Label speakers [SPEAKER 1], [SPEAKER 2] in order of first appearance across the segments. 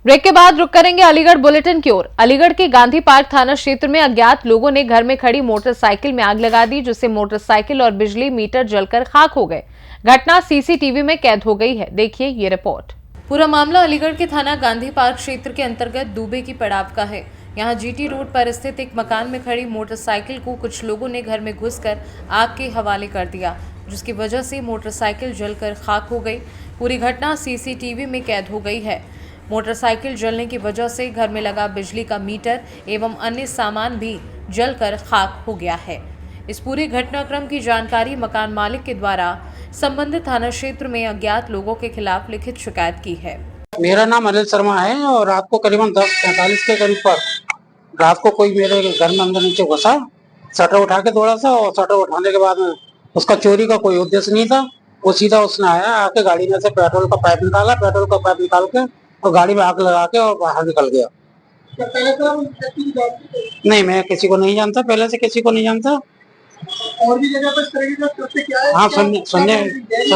[SPEAKER 1] Break के बाद रुक करेंगे अलीगढ़ बुलेटिन की ओर। अलीगढ़ के गांधी पार्क थाना क्षेत्र में अज्ञात लोगों ने घर में खड़ी मोटरसाइकिल में आग लगा दी, जिससे मोटरसाइकिल और बिजली मीटर जलकर खाक हो गए। घटना सीसीटीवी में कैद हो गई है। देखिए ये रिपोर्ट। पूरा मामला अलीगढ़ के थाना गांधी पार्क क्षेत्र के अंतर्गत दुबे की पड़ाव का है। यहाँ जीटी रोड पर स्थित एक मकान में खड़ी मोटरसाइकिल को कुछ लोगों ने घर में घुसकर आग के हवाले कर दिया, जिसकी वजह से मोटरसाइकिल जलकर खाक हो गई। पूरी घटना सीसीटीवी में कैद हो गई है। मोटरसाइकिल जलने की वजह से घर में लगा बिजली का मीटर एवं अन्य सामान भी जलकर खाक हो गया है। इस पूरे घटनाक्रम की जानकारी मकान मालिक के द्वारा संबंधित थाना क्षेत्र में अज्ञात लोगों के खिलाफ लिखित शिकायत की है।
[SPEAKER 2] मेरा नाम अनिल शर्मा है और रात को करीबन 10:45 के करीब पर रात को कोई मेरे घर में अंदर नीचे घुसा, शटर उठा के दौड़ा सा और शटर उठाने के बाद में उसका चोरी का कोई उद्देश्य नहीं था। वो सीधा उसने आया, आके गाड़ी में से पेट्रोल का पाइप निकाला, पेट्रोल का पाइप निकाल के और गाड़ी में आग लगा के और बाहर निकल गया। नहीं, मैं किसी को नहीं जानता, पहले से किसी को नहीं जानता।
[SPEAKER 3] और भी जगह पर इस तरह की कृत्य क्या है?
[SPEAKER 2] हाँ, सुनने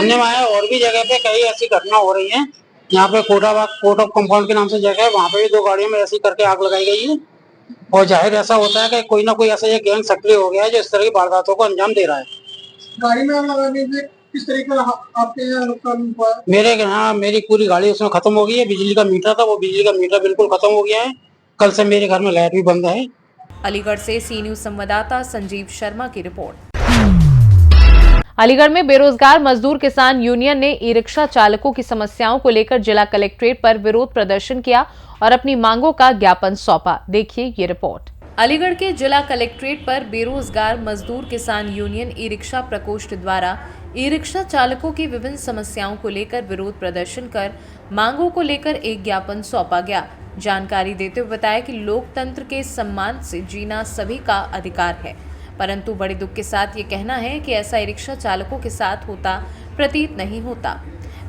[SPEAKER 2] में आया और भी जगह पे कई ऐसी घटना हो रही है। यहाँ पे कोर्ट ऑफ कंपाउंड के नाम से जगह है, वहाँ पे भी 2 गाड़ियों में ऐसी करके आग लगाई गई है। और जाहिर ऐसा होता है कि कोई ना कोई ऐसा ये गैंग सक्रिय हो गया है जो इस तरह की वारदातों को अंजाम दे रहा है।
[SPEAKER 3] गाड़ी में आग लगाने से किस तरीके का आपके यहाँ नुकसान हुआ?
[SPEAKER 2] मेरे यहाँ मेरी पूरी गाड़ी उसमें खत्म हो गई है। बिजली का मीटर था, वो बिजली का मीटर बिल्कुल खत्म हो गया है। कल से मेरे घर में लाइट भी बंद है।
[SPEAKER 1] अलीगढ़ से सी न्यूज संवाददाता संजीव शर्मा की रिपोर्ट। अलीगढ़ में बेरोजगार मजदूर किसान यूनियन ने ई रिक्शा चालकों की समस्याओं को लेकर जिला कलेक्ट्रेट पर विरोध प्रदर्शन किया और अपनी मांगों का ज्ञापन सौंपा। देखिए ये रिपोर्ट। अलीगढ़ के जिला कलेक्ट्रेट पर बेरोजगार मजदूर किसान यूनियन ई रिक्शा प्रकोष्ठ द्वारा ई रिक्शा चालकों की विभिन्न समस्याओं को लेकर विरोध प्रदर्शन कर मांगों को लेकर एक ज्ञापन सौंपा गया। जानकारी देते हुए बताया कि लोकतंत्र के सम्मान से जीना सभी का अधिकार है, परंतु बड़े दुख के साथ ये कहना है कि ऐसा ई रिक्शा चालकों के साथ होता प्रतीत नहीं होता।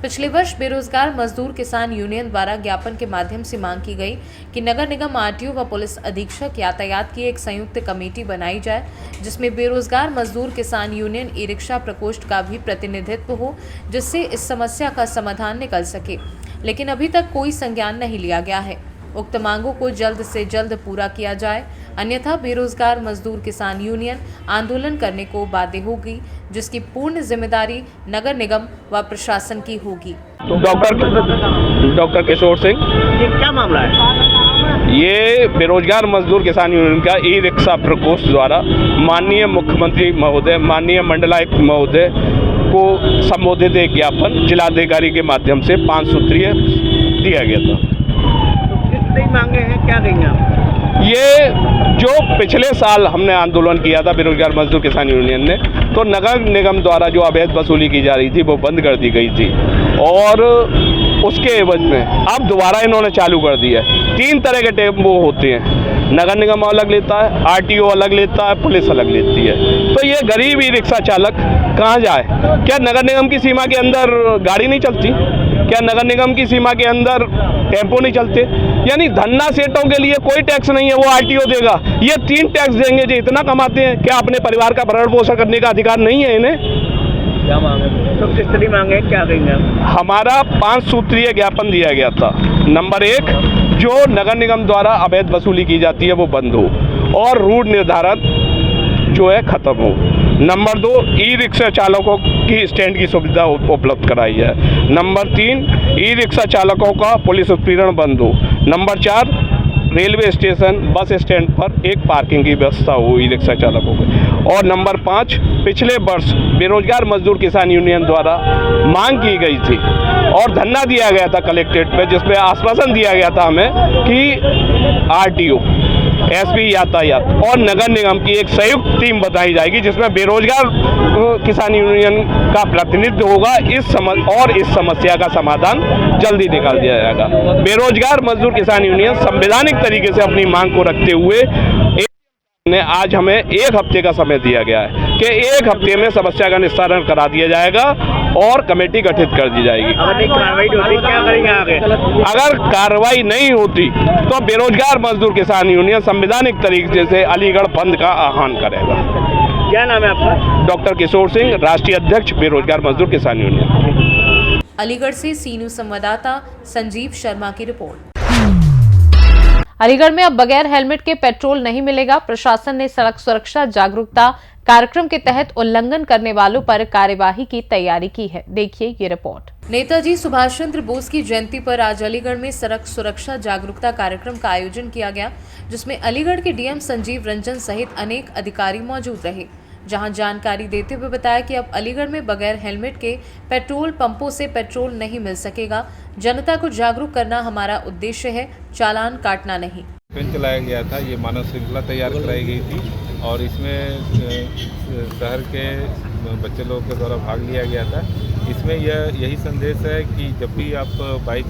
[SPEAKER 1] पिछले वर्ष बेरोजगार मजदूर किसान यूनियन द्वारा ज्ञापन के माध्यम से मांग की गई कि नगर निगम आरटीओ व पुलिस अधीक्षक यातायात की एक संयुक्त कमेटी बनाई जाए, जिसमें बेरोजगार मजदूर किसान यूनियन ई रिक्शा प्रकोष्ठ का भी प्रतिनिधित्व हो, जिससे इस समस्या का समाधान निकल सके। लेकिन अभी तक कोई संज्ञान नहीं लिया गया है। उक्त मांगों को जल्द से जल्द पूरा किया जाए, अन्यथा बेरोजगार मजदूर किसान यूनियन आंदोलन करने को बाध्य होगी, जिसकी पूर्ण जिम्मेदारी नगर निगम व प्रशासन की होगी।
[SPEAKER 4] डॉक्टर किशोर सिंह।
[SPEAKER 3] ये क्या मामला है?
[SPEAKER 4] ये बेरोजगार मजदूर किसान यूनियन का ई रिक्शा प्रकोष्ठ द्वारा माननीय मुख्यमंत्री महोदय, माननीय मंडलायुक्त महोदय को संबोधित एक ज्ञापन जिलाधिकारी के माध्यम से 5 सूत्रीय दिया गया था।
[SPEAKER 3] कितनी मांगे हैं, क्या कहेंगे आप?
[SPEAKER 4] ये जो पिछले साल हमने आंदोलन किया था बेरोजगार मजदूर किसान यूनियन ने, तो नगर निगम द्वारा जो अवैध वसूली की जा रही थी वो बंद कर दी गई थी और उसके एवज में अब दोबारा इन्होंने चालू कर दिया है। 3 तरह के टेम्पो होते हैं, नगर निगम अलग लेता है, आरटीओ अलग लेता है, पुलिस अलग लेती है। तो ये गरीब ई रिक्शा चालक कहाँ जाए? क्या नगर निगम की सीमा के अंदर गाड़ी नहीं चलती? क्या नगर निगम की सीमा के अंदर टेम्पो नहीं चलते? यानी धन्ना सेठों के लिए कोई टैक्स नहीं है, वो आरटीओ देगा। ये 3 टैक्स देंगे जो इतना कमाते हैं, क्या अपने परिवार का भरण पोषण करने का अधिकार नहीं है इन्हें?
[SPEAKER 3] क्या मांगे? तो किस तरह मांगे, क्या कहेंगे?
[SPEAKER 4] हमारा 5 सूत्रीय ज्ञापन दिया गया था। नंबर 1, जो नगर निगम द्वारा अवैध वसूली की जाती है वो बंद हो और रूट निर्धारण जो है खत्म हो। नंबर 2, ई रिक्शा चालकों की स्टैंड की सुविधा उपलब्ध कराई है। नंबर 3, ई रिक्शा चालकों का पुलिस उत्पीड़न बंद हो। Number 4, railway station, bus stand पर एक पार्किंग की व्यवस्था हो ई रिक्शा चालकों को। और नंबर 5, पिछले वर्ष बेरोजगार मजदूर किसान यूनियन द्वारा मांग की गई थी और धरना दिया गया था कलेक्ट्रेट पे, जिसमें आश्वासन दिया गया था हमें कि आरटीओ, एसपी यातायात और नगर निगम की एक संयुक्त टीम बताई जाएगी, जिसमें बेरोजगार किसान यूनियन का प्रतिनिधित्व होगा। इस समस्या का समाधान जल्दी निकाल दिया जाएगा। बेरोजगार मजदूर किसान यूनियन संवैधानिक तरीके से अपनी मांग को रखते हुए आज हमें 1 हफ्ते का समय दिया गया है कि 1 हफ्ते में समस्या का निस्तारण करा दिया जाएगा और कमेटी गठित कर दी जाएगी। अगर कार्रवाई नहीं होती तो बेरोजगार मजदूर किसान यूनियन संवैधानिक तरीके से अलीगढ़ बंद का आह्वान करेगा।
[SPEAKER 5] क्या नाम है आपका?
[SPEAKER 4] डॉक्टर किशोर सिंह, राष्ट्रीय अध्यक्ष बेरोजगार मजदूर किसान यूनियन।
[SPEAKER 1] अलीगढ़ से सी न्यूज संवाददाता संजीव शर्मा की रिपोर्ट। अलीगढ़ में अब बगैर हेलमेट के पेट्रोल नहीं मिलेगा। प्रशासन ने सड़क सुरक्षा जागरूकता कार्यक्रम के तहत उल्लंघन करने वालों पर कार्यवाही की तैयारी की है। देखिए ये रिपोर्ट। नेताजी सुभाष चंद्र बोस की जयंती पर आज अलीगढ़ में सड़क सुरक्षा जागरूकता कार्यक्रम का आयोजन किया गया, जिसमें अलीगढ़ के डीएम संजीव रंजन सहित अनेक अधिकारी मौजूद रहे। जहां जानकारी देते हुए बताया कि अब अलीगढ़ में बगैर हेलमेट के पेट्रोल पंपों से पेट्रोल नहीं मिल सकेगा। जनता को जागरूक करना हमारा उद्देश्य है, चालान काटना नहीं।
[SPEAKER 6] कैंपेन चलाया गया था, ये मानव श्रृंखला तैयार कराई गई थी और इसमें शहर के बच्चे लोगों के द्वारा भाग लिया गया था। इसमें यही संदेश है कि जब भी आप बाइक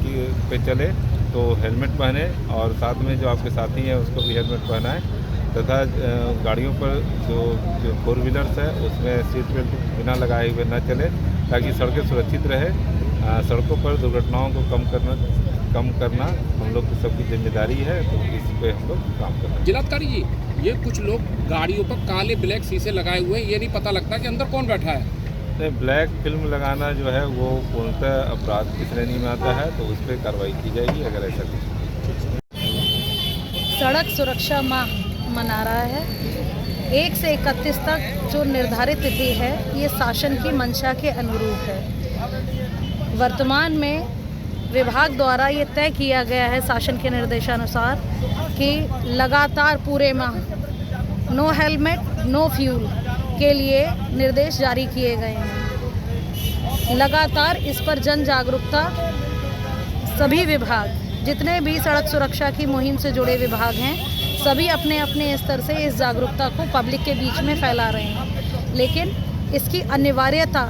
[SPEAKER 6] पे चले तो हेलमेट पहने और साथ में जो आपके साथी हैं उसको भी हेलमेट पहनाएं तथा गाड़ियों पर जो फोर व्हीलर्स है उसमें सीट बेल्ट बिना लगाए हुए न चले ताकि सड़कें सुरक्षित रहे। सड़कों पर दुर्घटनाओं को कम करना हम लोग की सबकी जिम्मेदारी है, तो इस पे हम लोग काम कर रहे हैं।
[SPEAKER 7] जिलाधिकारी जी, ये कुछ लोग गाड़ियों पर काले ब्लैक शीशे लगाए हुए हैं, ये नहीं पता लगता कि अंदर कौन बैठा है।
[SPEAKER 6] नहीं, ब्लैक फिल्म लगाना जो है वो पूर्णतः अपराध की श्रेणी में आता है, तो उस पर कार्रवाई की जाएगी अगर ऐसा कुछ।
[SPEAKER 8] सड़क सुरक्षा माह मना रहा है। 1 से 31 तक जो निर्धारित तिथि है ये शासन की मंशा के अनुरूप है। वर्तमान में विभाग द्वारा ये तय किया गया है शासन के निर्देशानुसार कि लगातार पूरे माह नो हेलमेट नो फ्यूल के लिए निर्देश जारी किए गए हैं। लगातार इस पर जन जागरूकता सभी विभाग, जितने भी सड़क सुरक्षा की मुहिम से जुड़े विभाग हैं, सभी अपने अपने स्तर से इस जागरूकता को पब्लिक के बीच में फैला रहे हैं। लेकिन इसकी अनिवार्यता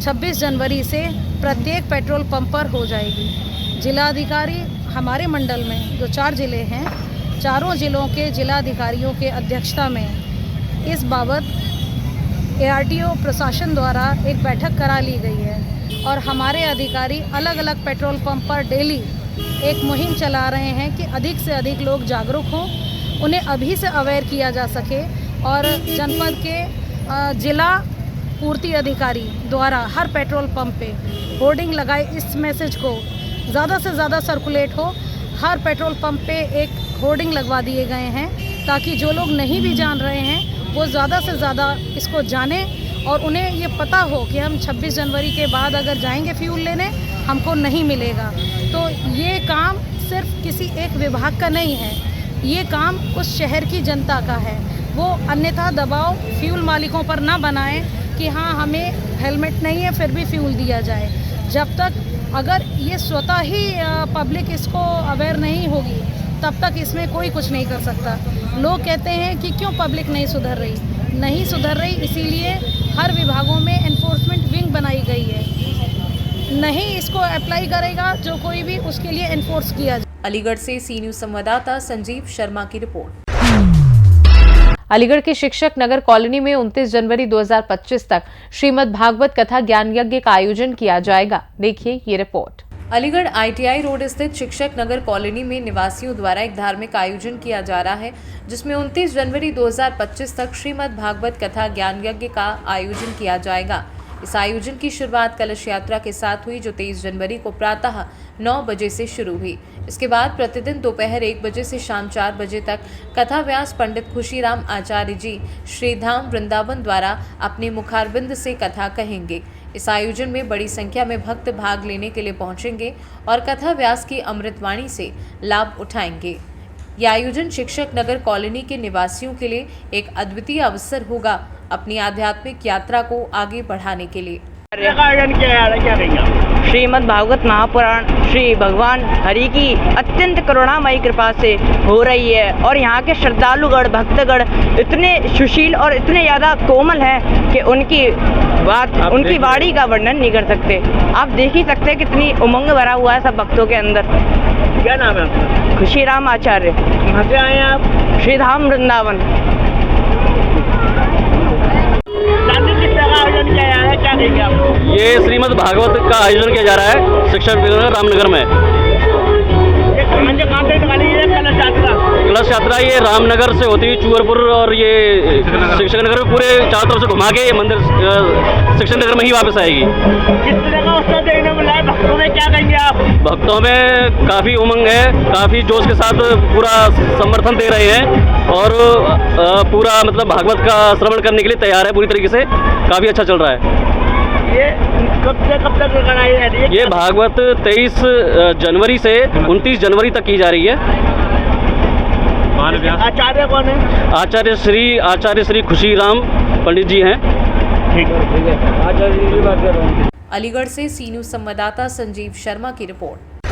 [SPEAKER 8] 26 जनवरी से प्रत्येक पेट्रोल पंप पर हो जाएगी। जिलाधिकारी हमारे मंडल में जो 4 ज़िले हैं, चारों ज़िलों के जिलाधिकारियों के अध्यक्षता में इस बाबत ARTO प्रशासन द्वारा एक बैठक करा ली गई है और हमारे अधिकारी अलग अलग पेट्रोल पंप पर डेली एक मुहिम चला रहे हैं कि अधिक से अधिक लोग जागरूक हों, उन्हें अभी से अवेयर किया जा सके और जनपद के जिला पूर्ति अधिकारी द्वारा हर पेट्रोल पंप पे होर्डिंग लगाए, इस मैसेज को ज़्यादा से ज़्यादा सर्कुलेट हो। हर पेट्रोल पंप पे एक होर्डिंग लगवा दिए गए हैं ताकि जो लोग नहीं भी जान रहे हैं वो ज़्यादा से ज़्यादा इसको जानें और उन्हें ये पता हो कि हम 26 जनवरी के बाद अगर जाएंगे फ्यूल लेने हमको नहीं मिलेगा। तो ये काम सिर्फ किसी एक विभाग का नहीं है, ये काम उस शहर की जनता का है। वो अन्यथा दबाव फ्यूल मालिकों पर ना बनाएं कि हाँ हमें हेलमेट नहीं है फिर भी फ्यूल दिया जाए। जब तक अगर ये स्वतः ही पब्लिक इसको अवेयर नहीं होगी तब तक इसमें कोई कुछ नहीं कर सकता। लोग कहते हैं कि क्यों पब्लिक नहीं सुधर रही, इसीलिए हर विभागों में एनफोर्समेंट विंग बनाई गई है। नहीं इसको अप्लाई करेगा जो कोई भी, उसके लिए एनफोर्स किया जाए।
[SPEAKER 1] अलीगढ़ से सी न्यूज संवाददाता संजीव शर्मा की रिपोर्ट। अलीगढ़ के शिक्षक नगर कॉलोनी में 29 जनवरी 2025 तक श्रीमद् भागवत कथा ज्ञान यज्ञ का आयोजन किया जाएगा। देखिए ये रिपोर्ट। अलीगढ़ ITI रोड स्थित शिक्षक नगर कॉलोनी में निवासियों द्वारा एक धार्मिक आयोजन किया जा रहा है, जिसमें 29 जनवरी 2025 तक श्रीमद् भागवत कथा ज्ञान यज्ञ का आयोजन किया जाएगा। इस आयोजन की शुरुआत कलश यात्रा के साथ हुई, जो 23 जनवरी को प्रातः 9 बजे से शुरू हुई। इसके बाद प्रतिदिन दोपहर 1 बजे से शाम 4 बजे तक कथा व्यास पंडित खुशीराम आचार्य जी श्रीधाम वृंदावन द्वारा अपने मुखारबिंद से कथा कहेंगे। इस आयोजन में बड़ी संख्या में भक्त भाग लेने के लिए पहुंचेंगे और कथा व्यास की अमृतवाणी से लाभ उठाएंगे। यह आयोजन शिक्षक नगर कॉलोनी के निवासियों के लिए एक अद्वितीय अवसर होगा अपनी आध्यात्मिक यात्रा को आगे बढ़ाने के लिए।
[SPEAKER 9] श्रीमद् भागवत महापुराण श्री भगवान हरि की अत्यंत करुणामयी कृपा से हो रही है और यहाँ के श्रद्धालुगण भक्तगण इतने सुशील और इतने ज़्यादा कोमल हैं कि उनकी वाणी का वर्णन नहीं कर सकते। आप देख ही सकते हैं कितनी उमंग भरा हुआ है सब भक्तों के अंदर।
[SPEAKER 5] क्या नाम है आपका?
[SPEAKER 9] खुशीराम आचार्य।
[SPEAKER 5] कहाँ से आए हैं आप?
[SPEAKER 9] श्रीधाम वृंदावन।
[SPEAKER 5] किस तरह आयोजन किया है, क्या देंगे आप?
[SPEAKER 10] ये श्रीमद् भागवत का आयोजन किया जा रहा है शिक्षक विद्यालय रामनगर में।
[SPEAKER 5] ये कहाँ से निकाली है कलश यात्रा?
[SPEAKER 10] कलश यात्रा ये रामनगर से होती हुई चूअरपुर और ये शिक्षक नगर में पूरे चारों तरफ से घुमा के ये मंदिर शिक्षक नगर में ही वापस आएगी।
[SPEAKER 5] किस तरह का उत्सव देखने मिला है? भक्तों में क्या कहेंगे आप?
[SPEAKER 10] भक्तों में काफ़ी उमंग है, काफ़ी जोश के साथ पूरा समर्थन दे रहे हैं और पूरा मतलब भागवत का श्रवण करने के लिए तैयार है पूरी तरीके से। काफ़ी अच्छा चल रहा है।
[SPEAKER 5] ये कब से कब तक कराई जा रही है?
[SPEAKER 10] ये भागवत 23 जनवरी से 29 जनवरी तक की जा रही है।
[SPEAKER 5] आचार्य कौन है?
[SPEAKER 10] आचार्य श्री खुशीराम पंडित जी हैं।
[SPEAKER 5] ठीक है, आचार्य जी की बात कर रहा हूँ।
[SPEAKER 1] अलीगढ़ से सी न्यूज संवाददाता संजीव शर्मा की रिपोर्ट।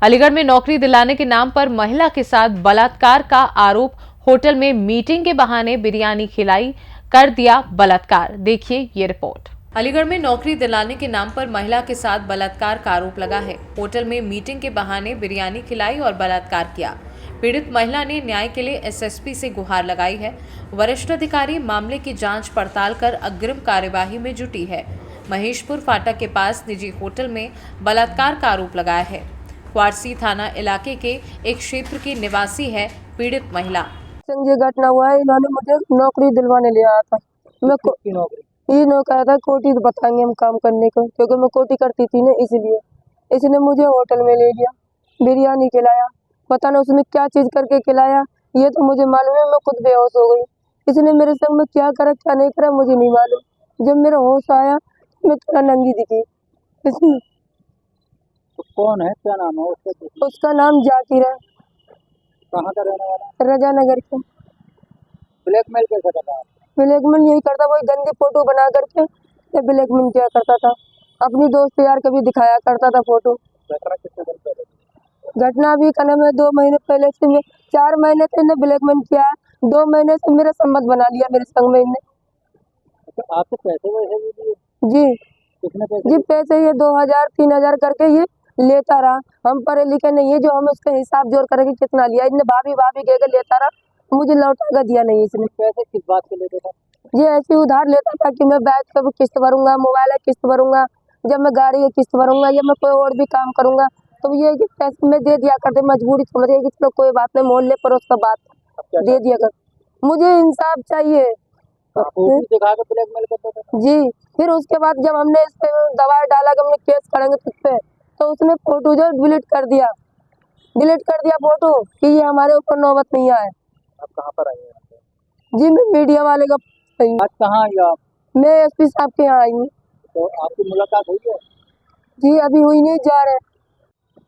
[SPEAKER 1] अलीगढ़ में नौकरी दिलाने के नाम पर महिला के साथ बलात्कार का आरोप। होटल में मीटिंग के बहाने बिरयानी खिलाई, कर दिया बलात्कार। देखिए ये रिपोर्ट। अलीगढ़ में नौकरी दिलाने के नाम पर महिला के साथ बलात्कार का आरोप लगा है। होटल में मीटिंग के बहाने बिरयानी खिलाई और बलात्कार किया। पीड़ित महिला ने न्याय के लिए एसएसपी से गुहार लगाई है। वरिष्ठ अधिकारी मामले की जांच पड़ताल कर अग्रिम कार्यवाही में जुटी है। महेशपुर फाटक के पास निजी होटल में बलात्कार का आरोप लगाया है। क्वारसी थाना इलाके के एक क्षेत्र की निवासी है पीड़ित महिला।
[SPEAKER 11] ये घटना हुआ है, इन्होंने मुझे नौकरी दिलवाने ले आया था। मैं ये कहा था कोटी तो बताएंगे हम काम करने को, क्योंकि मैं कोटी करती थी ना, इसलिए इसने मुझे होटल में ले लिया, बिरयानी खिलाया। पता नहीं उसमें क्या चीज़ करके खिलाया, ये तो मुझे मालूम है। मैं खुद बेहोश हो गई। इसने मेरे संग में क्या करा क्या नहीं करा मुझे नहीं मालूम। जब मेरा होश आया मैं थोड़ा नंगी दिखी। इसमें
[SPEAKER 2] तो कौन है, क्या नाम है
[SPEAKER 11] उसका नाम जाकिर है।
[SPEAKER 2] कहाँ का रहने वाला?
[SPEAKER 11] रजा नगर के।
[SPEAKER 2] ब्लैकमेल कैसे करता है?
[SPEAKER 11] ब्लैकमेल यही करता, वही गंदी फोटो बना करके ब्लैकमेल किया करता था। अपनी दोस्त यार कभी दिखाया करता था फोटो। घटना अभी का नाम है 2 महीने पहले से 4 महीने से इन्हें ब्लैकमेल किया है। 2 महीने से मेरा सम्मत बना लिया मेरे संग में इन्हें।
[SPEAKER 2] आपसे पैसे वैसे भी दिए?
[SPEAKER 11] जी
[SPEAKER 2] कितने पैसे?
[SPEAKER 11] जी पैसे ये 2000 3000 करके ये लेता रहा। हम पढ़े लिखे नहीं है जो हम उसका हिसाब जोड़ करके कितना लिया। इन्हें भाभी कह के लेता रहा, मुझे लौटा कर दिया नहीं इसने।
[SPEAKER 2] पैसे किस बात के लेते था?
[SPEAKER 11] ये ऐसे उधार लेता था कि मैं बैग का किस्त भरूंगा, मोबाइल का किस्त भरूंगा, जब मैं गाड़ी का किस्त भरूंगा या मैं कोई और भी काम करूंगा तो ये पैसे में दे दिया करते। मजबूरी समझ गई कि चलो कोई बात नहीं, मोहल्ले पर उसका बात दे दिया कर। मुझे इंसाफ चाहिए।
[SPEAKER 2] दिखा के ब्लैकमेल करता था?
[SPEAKER 11] जी। फिर उसके बाद जब हमने इस पे दबाव डाला कि हमने केस करेंगे तुझ पे, तो उसने फोटो जो डिलीट कर दिया फोटो कि ये हमारे ऊपर नौबत नहीं आए।
[SPEAKER 2] आप कहाँ पर आए हैं?
[SPEAKER 11] जी मैं मीडिया वाले का।
[SPEAKER 2] आज कहाँ आई आप?
[SPEAKER 11] मैं एसपी साहब के यहाँ आई हूँ।
[SPEAKER 2] तो आपकी मुलाकात हुई है?
[SPEAKER 11] जी अभी हुई नहीं, जा रहे।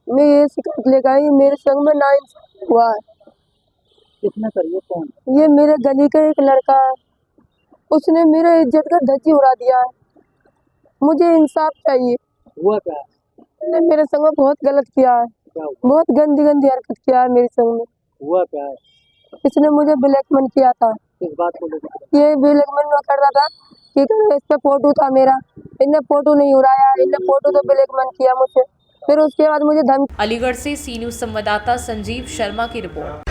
[SPEAKER 11] मैं ये शिकायत लेकर आई, मेरे संग में नाइंसाफी हुआ है।
[SPEAKER 2] किसने करी? कौन?
[SPEAKER 11] ये मेरे गली का एक लड़का है, उसने मेरे इज्जत का धज्जी उड़ा दिया है। मुझे इंसाफ चाहिए।
[SPEAKER 2] हुआ क्या?
[SPEAKER 11] उसने मेरे संग में बहुत गलत किया है, बहुत गंदी हरकत किया है मेरे संग में।
[SPEAKER 2] हुआ क्या है?
[SPEAKER 11] इसने मुझे ब्लैकमेल किया था।
[SPEAKER 2] किस बात को लेकर?
[SPEAKER 11] ये ब्लैकमेल में करता था कि इस पे फोटो था मेरा, इनने फोटो नहीं उड़ाया, इनने फोटो तो ब्लैकमेल किया मुझसे। फिर उसके बाद मुझे धमकी।
[SPEAKER 1] अलीगढ़ से सी न्यूज संवाददाता संजीव शर्मा की रिपोर्ट।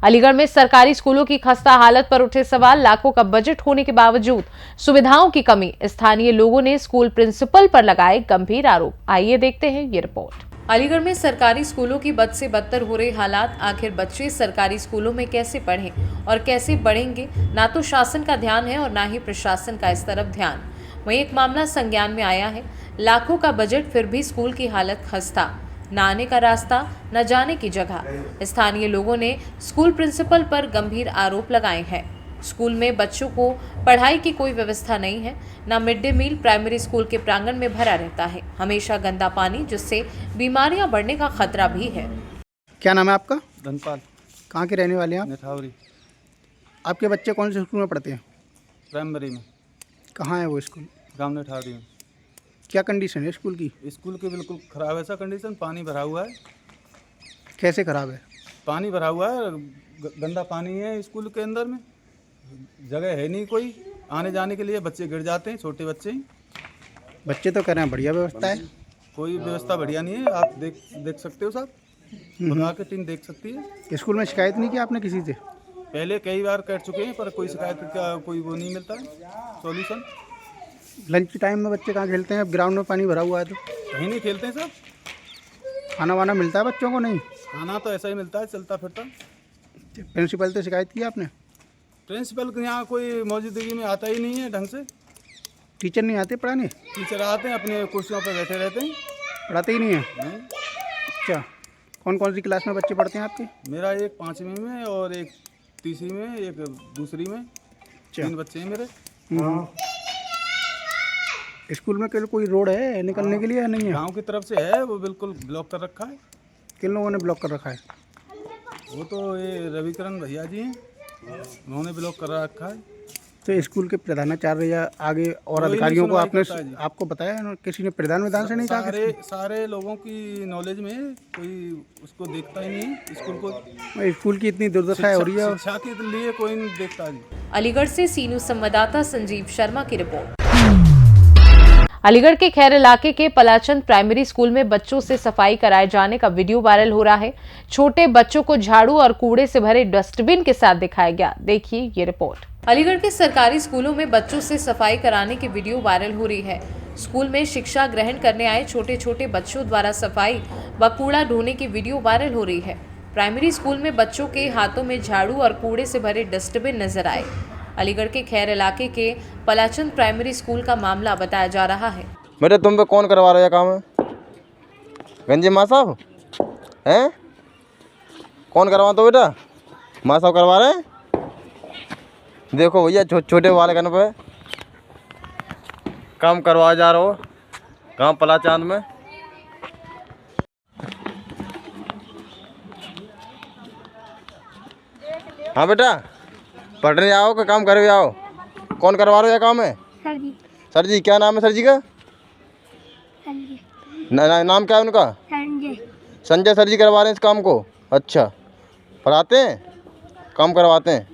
[SPEAKER 1] अलीगढ़ में सरकारी स्कूलों की खस्ता हालत पर उठे सवाल। लाखों का बजट होने के बावजूद सुविधाओं की कमी। स्थानीय लोगों ने स्कूल प्रिंसिपल पर लगाए गंभीर आरोप। आइए देखते हैं ये रिपोर्ट। अलीगढ़ में सरकारी स्कूलों की बद से बदतर हो रही हालात। आखिर बच्चे सरकारी स्कूलों में कैसे पढ़ें और कैसे बढ़ेंगे? ना तो शासन का ध्यान है और ना ही प्रशासन का इस तरफ ध्यान। वहीं एक मामला संज्ञान में आया है। लाखों का बजट फिर भी स्कूल की हालत खस्ता। न आने का रास्ता, न जाने की जगह। स्थानीय लोगों ने स्कूल प्रिंसिपल पर गंभीर आरोप लगाए हैं। स्कूल में बच्चों को पढ़ाई की कोई व्यवस्था नहीं है। न mid day meal primary school के प्रांगण में भरा रहता है। हमेशा गंदा पानी, जिससे बीमारियां बढ़ने का खतरा भी है।
[SPEAKER 12] क्या नाम है आपका?
[SPEAKER 13] धनपाल।
[SPEAKER 12] कहाँ के रहने वाले हैं आप?
[SPEAKER 13] नेठावरी।
[SPEAKER 12] आपके बच्चे कौन से स्कूल में पढ़ते हैं?
[SPEAKER 13] प्राइमरी में।
[SPEAKER 12] कहाँ है वो स्कूल?
[SPEAKER 13] गाँव नेठावरी में।
[SPEAKER 12] क्या कंडीशन है स्कूल की?
[SPEAKER 13] स्कूल की बिल्कुल ख़राब है सा कंडीशन। पानी भरा हुआ है।
[SPEAKER 12] कैसे ख़राब है?
[SPEAKER 13] पानी भरा हुआ है, गंदा पानी है स्कूल के अंदर में। जगह है नहीं कोई आने जाने के लिए, बच्चे गिर जाते हैं, छोटे बच्चे ही।
[SPEAKER 12] बच्चे तो कह रहे हैं बढ़िया व्यवस्था है।
[SPEAKER 13] कोई व्यवस्था बढ़िया नहीं है। आप देख सकते हो साहब, बुला के टीम देख सकती है।
[SPEAKER 12] स्कूल में शिकायत नहीं की आपने किसी से?
[SPEAKER 13] पहले कई बार कट चुके हैं पर कोई शिकायत का कोई वो नहीं मिलता है सॉल्यूशन।
[SPEAKER 12] लंच टाइम में बच्चे कहाँ खेलते हैं? अब ग्राउंड में पानी भरा हुआ है तो
[SPEAKER 13] कहीं नहीं खेलते हैं सर।
[SPEAKER 12] खाना वाना मिलता है बच्चों को? नहीं,
[SPEAKER 13] खाना तो ऐसा ही मिलता है चलता फिरता।
[SPEAKER 12] प्रिंसिपल से शिकायत की आपने?
[SPEAKER 13] प्रिंसिपल के यहाँ कोई मौजूदगी में आता ही नहीं है ढंग से।
[SPEAKER 12] टीचर नहीं आते पढ़ाने?
[SPEAKER 13] टीचर आते हैं अपने कुर्सियों पर बैठे रहते हैं,
[SPEAKER 12] पढ़ाते ही नहीं है।
[SPEAKER 13] नहीं।
[SPEAKER 12] अच्छा, कौन कौन सी क्लास में बच्चे पढ़ते हैं आपके?
[SPEAKER 13] मेरा एक 5वीं में और एक 3री में, एक दूसरी में। 3 बच्चे हैं मेरे।
[SPEAKER 12] स्कूल में कोई रोड है निकलने के लिए या नहीं है?
[SPEAKER 13] गांव की तरफ से है, वो बिल्कुल ब्लॉक कर रखा है।
[SPEAKER 12] किन लोगों ने ब्लॉक कर रखा है?
[SPEAKER 13] वो तो ये रविकरण भैया जी हैं, उन्होंने ब्लॉक कर रखा है।
[SPEAKER 12] तो स्कूल के प्रधानाचार्य या आगे और अधिकारियों को आपको बताया? किसी ने प्रधान से नहीं कहा?
[SPEAKER 13] सारे लोगों की नॉलेज में कोई उसको देखता ही नहीं स्कूल को।
[SPEAKER 12] स्कूल की इतनी दुर्दशा हो रही है,
[SPEAKER 13] शिक्षा के लिए कोई नहीं देखता जी।
[SPEAKER 1] अलीगढ़ से सी न्यूज संवाददाता संजीव शर्मा की रिपोर्ट। अलीगढ़ के खैर इलाके के पलाचंद प्राइमरी स्कूल में बच्चों से सफाई कराए जाने का वीडियो वायरल हो रहा है। छोटे बच्चों को झाड़ू और कूड़े से भरे डस्टबिन के साथ दिखाया गया। देखिए ये रिपोर्ट। अलीगढ़ के सरकारी स्कूलों में बच्चों से सफाई कराने की वीडियो वायरल हो रही है। स्कूल में शिक्षा ग्रहण करने आए छोटे छोटे बच्चों द्वारा सफाई व कूड़ा ढोने की वीडियो वायरल हो रही है। प्राइमरी स्कूल में बच्चों के हाथों में झाड़ू और कूड़े से भरे डस्टबिन नजर आए। अलीगढ़ के खैर इलाके के पलाचंद प्राइमरी स्कूल का मामला बताया जा रहा है।
[SPEAKER 14] बेटा तुम पे कौन करवा रहा है काम है? गंजे माँ साहब हैं? कौन करवा दो बेटा? माँ साहब करवा रहे हैं। देखो भैया छोटे वाले गन पे काम करवा जा रहा हो गाँव पलाचांद में। हाँ बेटा पढ़ने आओ कि काम करे आओ? कौन करवा रहे हो काम है?
[SPEAKER 11] सर जी।
[SPEAKER 14] सर जी क्या नाम है सर जी का? नाम क्या है उनका?
[SPEAKER 11] संजय।
[SPEAKER 14] संजय सर जी करवा रहे हैं इस काम को। अच्छा, पढ़ाते हैं, काम करवाते हैं?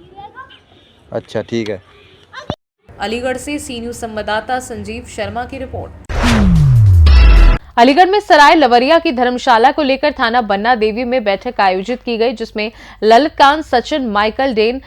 [SPEAKER 14] अच्छा ठीक है।
[SPEAKER 1] अलीगढ़ से सी न्यूज संवाददाता संजीव शर्मा की रिपोर्ट। अलीगढ़ में सराय लवरिया की धर्मशाला को लेकर थाना बन्ना देवी में बैठक आयोजित की गई, जिसमें ललित कांत, सचिन, माइकल डेन,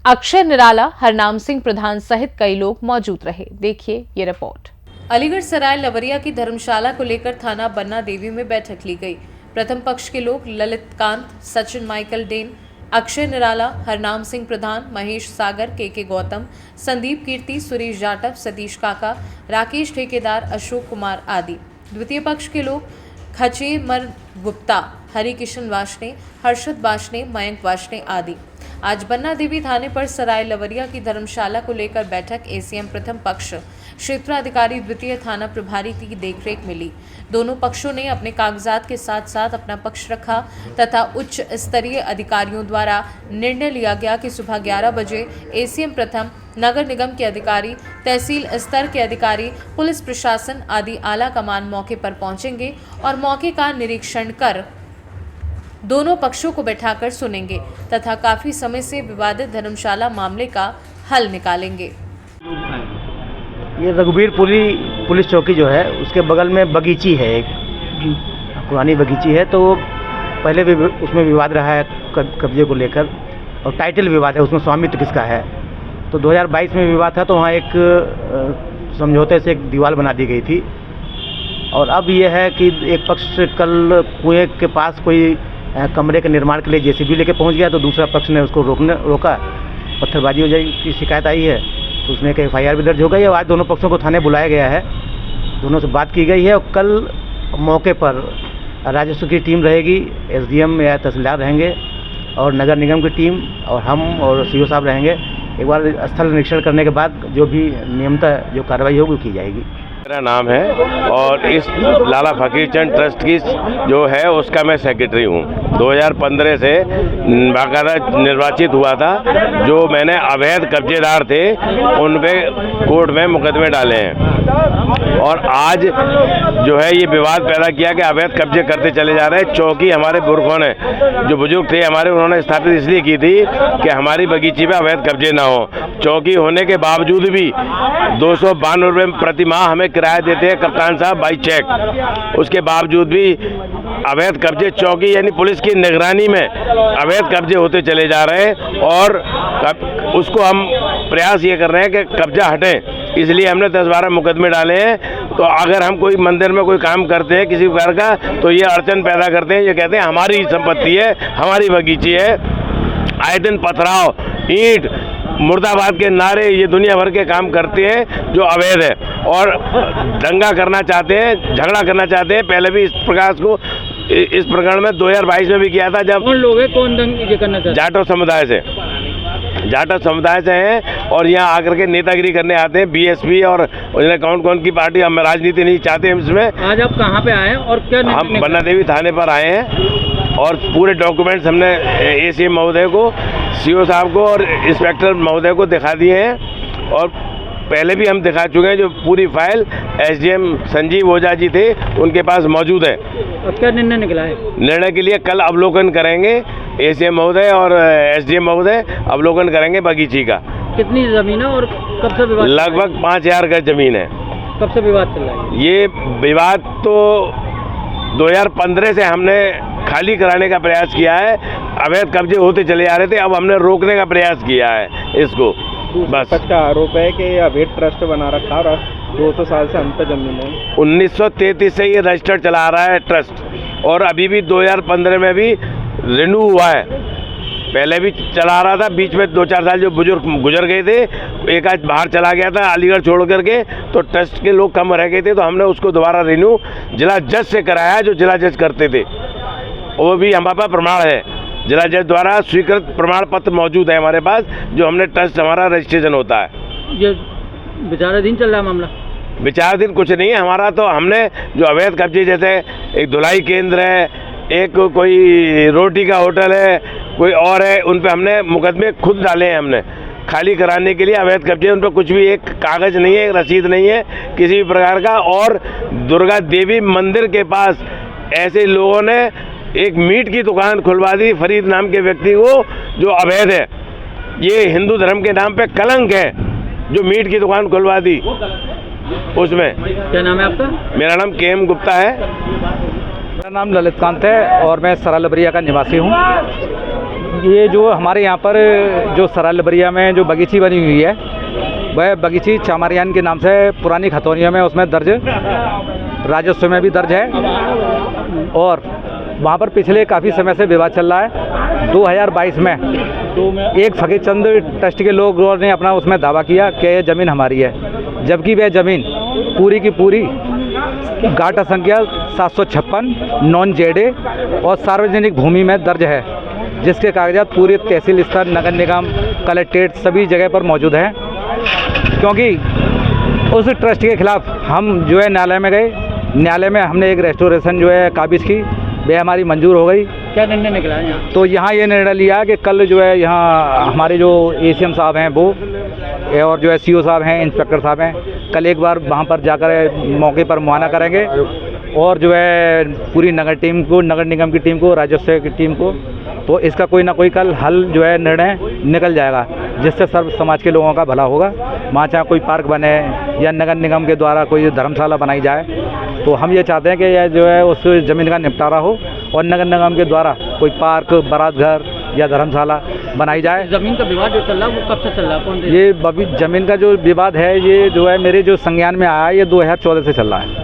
[SPEAKER 1] अक्षय निराला, हरनाम सिंह प्रधान सहित कई लोग मौजूद रहे। देखिए ये रिपोर्ट। अलीगढ़ सराय लवरिया की धर्मशाला को लेकर थाना बन्ना देवी में बैठक ली गई। प्रथम पक्ष के लोग ललित कांत, सचिन, माइकल डेन, अक्षय निराला, हरनाम सिंह प्रधान, महेश सागर, के गौतम, संदीप कीर्ति, सुरेश जाटव, सतीश काका, राकेश ठेकेदार, अशोक कुमार आदि। द्वितीय पक्ष के लोग खचेमर गुप्ता, हरि किशन वाशने, हर्षद वाशने, मयंक वाशने आदि। आज बन्ना देवी थाने पर सराय लवरिया की धर्मशाला को लेकर बैठक एसीएम प्रथम पक्ष, क्षेत्राधिकारी द्वितीय थाना प्रभारी की देखरेख मिली। दोनों पक्षों ने अपने कागजात के साथ साथ अपना पक्ष रखा तथा उच्च स्तरीय अधिकारियों द्वारा निर्णय लिया गया कि सुबह 11 बजे एसीएम प्रथम, नगर निगम के अधिकारी, तहसील स्तर के अधिकारी, पुलिस प्रशासन आदि आला कमान मौके पर पहुंचेंगे और मौके का निरीक्षण कर दोनों पक्षों को बैठाकर सुनेंगे तथा काफी समय से विवादित धर्मशाला मामले का हल निकालेंगे।
[SPEAKER 15] ये रघुवीरपुरी पुलिस चौकी जो है उसके बगल में बगीची है, एक पुरानी बगीची है। तो पहले भी उसमें विवाद रहा है कब्जे को लेकर, और टाइटल विवाद है, उसमें स्वामित्व किसका है। तो 2022 में विवाद था, तो वहाँ एक समझौते से एक दीवार बना दी गई थी। और अब ये है कि एक पक्ष कल कुएं के पास कोई कमरे के निर्माण के लिए जेसीबी लेके पहुंच गया, तो दूसरा पक्ष ने उसको रोका। पत्थरबाजी हो जाए की शिकायत आई है, तो उसमें एक FIR भी दर्ज हो गई है। आज दोनों पक्षों को थाने बुलाया गया है, दोनों से बात की गई है। और कल मौके पर राजस्व की टीम रहेगी, SDM या तहसीलदार रहेंगे, और नगर निगम की टीम, और हम और CO साहब रहेंगे। एक बार स्थल निरीक्षण करने के बाद जो भी नियमतः जो कार्रवाई होगी की जाएगी।
[SPEAKER 4] मेरा नाम है और इस लाला फकीर चंद ट्रस्ट की जो है उसका मैं सेक्रेटरी हूँ। 2015 से बाकायदा निर्वाचित हुआ था। जो मैंने अवैध कब्जेदार थे उन पे कोर्ट में मुकदमे डाले हैं, और आज जो है ये विवाद पैदा किया कि अवैध कब्जे करते चले जा रहे हैं। चौकी हमारे पुरखों ने, जो बुजुर्ग थे हमारे, उन्होंने स्थापित इसलिए की थी कि हमारी बगीची पे अवैध कब्जे ना हो। चौकी होने के बावजूद भी 292 रुपये प्रति माह हमें किराया देते हैं कप्तान साहब बाई चेक। उसके बावजूद भी अवैध कब्जे चौकी यानी पुलिस की निगरानी में अवैध कब्जे होते चले जा रहे हैं और उसको हम प्रयास ये कर रहे हैं कि कब्जा हटे। इसलिए हमने 10-12 मुकदमे डाले हैं। तो अगर हम कोई मंदिर में कोई काम करते हैं किसी प्रकार का तो ये अड़चन पैदा करते हैं। ये कहते हैं हमारी संपत्ति है, हमारी बगीची है। आए दिन पथराव, ईंट, मुर्दाबाद के नारे, ये दुनिया भर के काम करते हैं जो अवैध है और दंगा करना चाहते हैं, झगड़ा करना चाहते हैं। पहले भी इस प्रकरण में 2022 में भी किया था। जब
[SPEAKER 10] कौन लोग हैं, कौन दंगे करना चाहते हैं?
[SPEAKER 4] जाटव समुदाय से हैं और यहाँ आकर के नेतागिरी करने आते हैं। बीएसपी और कौन की पार्टी, हम राजनीति नहीं चाहते हैं इसमें।
[SPEAKER 10] आज आप कहाँ पे आए हैं और क्या?
[SPEAKER 4] हम बन्ना देवी थाने पर आए हैं और पूरे डॉक्यूमेंट्स हमने एसीएम महोदय को, सीओ साहब को और इंस्पेक्टर महोदय को दिखा दिए हैं और पहले भी हम दिखा चुके हैं। जो पूरी फाइल एसडीएम संजीव ओझा जी थे उनके पास मौजूद है।
[SPEAKER 10] और क्या निर्णय निकला है?
[SPEAKER 4] निर्णय के लिए कल अवलोकन करेंगे। एसीएम महोदय और एसडीएम महोदय अवलोकन करेंगे बगीची का।
[SPEAKER 10] कितनी जमीन है और कब से विवाद?
[SPEAKER 4] लगभग 5000 गज जमीन है।
[SPEAKER 10] कब से विवाद चल रहा है?
[SPEAKER 4] ये विवाद तो 2015 से हमने खाली कराने का प्रयास किया है। अवैध कब्जे होते चले आ रहे थे, अब हमने रोकने का प्रयास किया है इसको। बस
[SPEAKER 16] का आरोप है कि अवैध ट्रस्ट बना रखा और 200 साल से हम पे जमीन है।
[SPEAKER 4] 1933 से ये रजिस्टर्ड चला रहा है ट्रस्ट और अभी भी 2015 में भी रिन्यू हुआ है। पहले भी चला रहा था, बीच में 2-4 साल जो बुजुर्ग गुजर गए थे, एक आज बाहर चला गया था अलीगढ़ छोड़ करके, तो ट्रस्ट के लोग कम रह गए थे तो हमने उसको दोबारा रिन्यू जिला जज से कराया, जो जिला जज करते थे। वो भी हमारे पास प्रमाण है, जिला जज द्वारा स्वीकृत प्रमाण पत्र मौजूद है हमारे पास, जो हमने ट्रस्ट हमारा रजिस्ट्रेशन होता है।
[SPEAKER 10] ये विचाराधीन चल रहा है मामला?
[SPEAKER 4] विचाराधीन कुछ नहीं है हमारा। तो हमने जो अवैध कब्जे, जैसे एक धुलाई केंद्र है, एक कोई रोटी का होटल है, कोई और है, उन पे हमने मुकदमे खुद डाले हैं हमने खाली कराने के लिए। अवैध कब्जे उन पर कुछ भी एक कागज़ नहीं है, एक रसीद नहीं है किसी भी प्रकार का। और दुर्गा देवी मंदिर के पास ऐसे लोगों ने एक मीट की दुकान खुलवा दी फरीद नाम के व्यक्ति को, जो अवैध है। ये हिंदू धर्म के नाम पे कलंक है, जो मीट की दुकान खुलवा दी उसमें।
[SPEAKER 10] क्या नाम है आपका?
[SPEAKER 4] मेरा नाम KM गुप्ता है।
[SPEAKER 17] मेरा नाम ललित कांत है और मैं सरालबरिया का निवासी हूँ। ये जो हमारे यहाँ पर जो सरालबरिया में जो बगीची बनी हुई है, वह बगीची चामारियान के नाम से पुरानी खतौनियों में उसमें दर्ज, राजस्व में भी दर्ज है। और वहाँ पर पिछले काफ़ी समय से विवाद चल रहा है। 2022 में एक फकीर चंद ट्रस्ट के लोगों ने अपना उसमें दावा किया कि यह ज़मीन हमारी है, जबकि वह ज़मीन पूरी की पूरी गाटा संख्या 756 नॉन जेडे और सार्वजनिक भूमि में दर्ज है, जिसके कागजात पूरे तहसील स्तर, नगर निगम, कलेक्ट्रेट सभी जगह पर मौजूद हैं। क्योंकि उस ट्रस्ट के खिलाफ हम जो है न्यायालय में गए, न्यायालय में हमने एक रेस्टोरेशन जो है काबिज की, वह हमारी मंजूर हो गई।
[SPEAKER 10] क्या निर्णय निकला है यहाँ?
[SPEAKER 17] तो यहाँ ये निर्णय लिया कि कल जो है यहाँ हमारे जो एसीएम साहब हैं वो और जो है सीओ साहब हैं, इंस्पेक्टर साहब हैं, कल एक बार वहाँ पर जाकर मौके पर मुआयना करेंगे और जो है पूरी नगर टीम को, नगर निगम की टीम को, राजस्व की टीम को, तो इसका कोई ना कोई कल हल जो है निर्णय निकल जाएगा, जिससे सर्व समाज के लोगों का भला होगा। वहाँ चाहे कोई पार्क बने या नगर निगम के द्वारा कोई धर्मशाला बनाई जाए, तो हम ये चाहते हैं कि यह जो है उस ज़मीन का निपटारा हो और नगर निगम के द्वारा कोई पार्क, बारात घर या धर्मशाला बनाई जाए।
[SPEAKER 10] ज़मीन का विवाद जो चल रहा है वो कब से चल रहा है? कौन
[SPEAKER 17] ये ज़मीन का जो विवाद है, ये जो है मेरे जो संज्ञान में आया, ये 2014 से चल रहा है।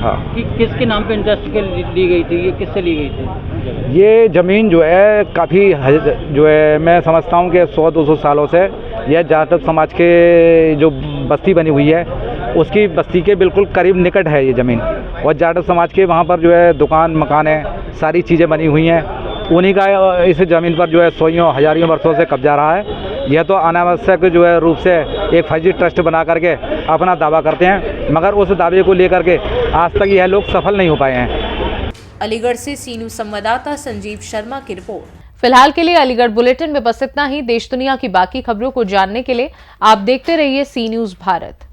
[SPEAKER 17] हाँ।
[SPEAKER 10] किसके नाम पे इंटरेस्ट ली गई थी? ये किससे ली गई थी?
[SPEAKER 17] ये ज़मीन जो है काफ़ी जो है मैं समझता हूँ कि 100-200 सालों से यह जाटव समाज के जो बस्ती बनी हुई है, उसकी बस्ती के बिल्कुल करीब निकट है ये ज़मीन। और जाटव समाज के वहाँ पर जो है दुकान मकान है, सारी चीज़ें बनी हुई हैं, उन्हीं का इस ज़मीन पर जो है सौयों हजारियों वर्षों से कब्जा रहा है। यह तो अनावश्यक जो है रूप से एक फर्जी ट्रस्ट बना करके अपना दावा करते हैं, मगर उस दावे को लेकर के आज तक यह लोग सफल नहीं हो पाए हैं।
[SPEAKER 1] अलीगढ़ से सी न्यूज़ संवाददाता संजीव शर्मा की रिपोर्ट। फिलहाल के लिए अलीगढ़ बुलेटिन में बस इतना ही। देश दुनिया की बाकी खबरों को जानने के लिए आप देखते रहिए सी न्यूज़ भारत।